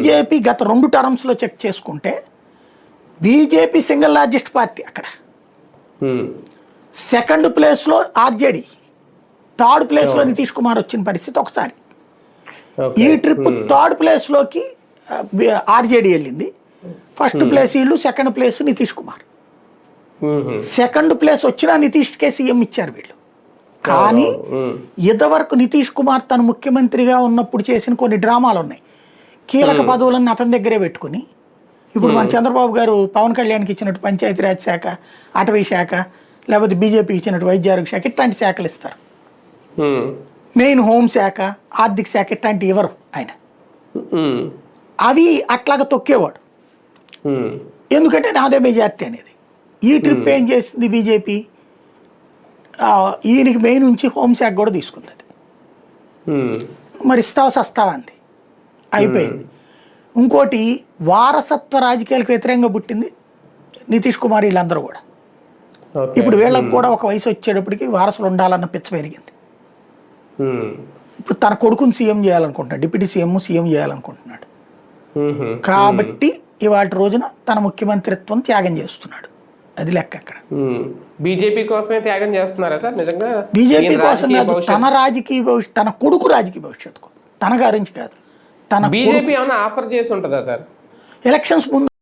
BJP గత 2 టర్మ్స్లో check చేసుకుంటే BJP single largest party అక్కడ. సెకండ్ ప్లేస్లో ఆర్జేడీ, థర్డ్ ప్లేస్లో నితీష్ కుమార్ వచ్చిన పరిస్థితి ఒకసారి. ఈ ట్రిప్ థర్డ్ ప్లేస్లోకి ఆర్జేడీ వెళ్ళింది. ఫస్ట్ ప్లేస్ వీళ్ళు, second place Nitish Kumar. Second place వచ్చినా నితీష్కే సీఎం ఇచ్చారు వీళ్ళు. కానీ ఇంతవరకు నితీష్ కుమార్ తను ముఖ్యమంత్రిగా ఉన్నప్పుడు చేసిన కొన్ని డ్రామాలు ఉన్నాయి. కీలక పదవులన్నీ అతని దగ్గరే పెట్టుకుని, ఇప్పుడు మన చంద్రబాబు గారు పవన్ కళ్యాణ్కి ఇచ్చినట్టు పంచాయతీరాజ్ శాఖ, అటవీ శాఖ, లేకపోతే బీజేపీకి ఇచ్చినట్టు వైద్య ఆరోగ్య శాఖ, ఇట్లాంటి శాఖలు ఇస్తారు. మెయిన్ హోం శాఖ, ఆర్థిక శాఖ ఇట్లాంటి ఇవ్వరు ఆయన. అవి అట్లాగా తొక్కేవాడు. ఎందుకంటే నాదే మెజార్టీ అనేది. ఈ ట్రిప్ ఏం చేసింది బీజేపీ, ఈయనకి మెయిన్ నుంచి హోంశాఖ కూడా తీసుకుంది. అది మరి ఇస్తావా సస్తావా అంది, అయిపోయింది. ఇంకోటి వారసత్వ రాజకీయాలకు వ్యతిరేకంగా పుట్టింది నితీష్ కుమార్ వీళ్ళందరూ కూడా. ఇప్పుడు వీళ్ళకి కూడా ఒక వయసు వచ్చేటప్పటికి వారసులు ఉండాలన్న పిచ్చ పెరిగింది. ఇప్పుడు తన కొడుకుని సీఎం చేయాలనుకుంటున్నాడు, డిప్యూటీ సీఎం చేయాలనుకుంటున్నాడు. కాబట్టి ఇవాళ రోజున తన ముఖ్యమంత్రిత్వం త్యాగం చేస్తున్నాడు. అది లెక్క అక్కడ. బీజేపీ కోసమే త్యాగం చేస్తున్నారా సార్ నిజంగా? బీజేపీ కోసం కాదు, తన రాజకీయ భవిష్యత్తు, తన కొడుకు రాజకీయ భవిష్యత్తు, తన గురించి కాదు. తన బీజేపీ ఏమైనా ఆఫర్ చేసి ఉంటుందా సార్ ఎలక్షన్స్ ముందు?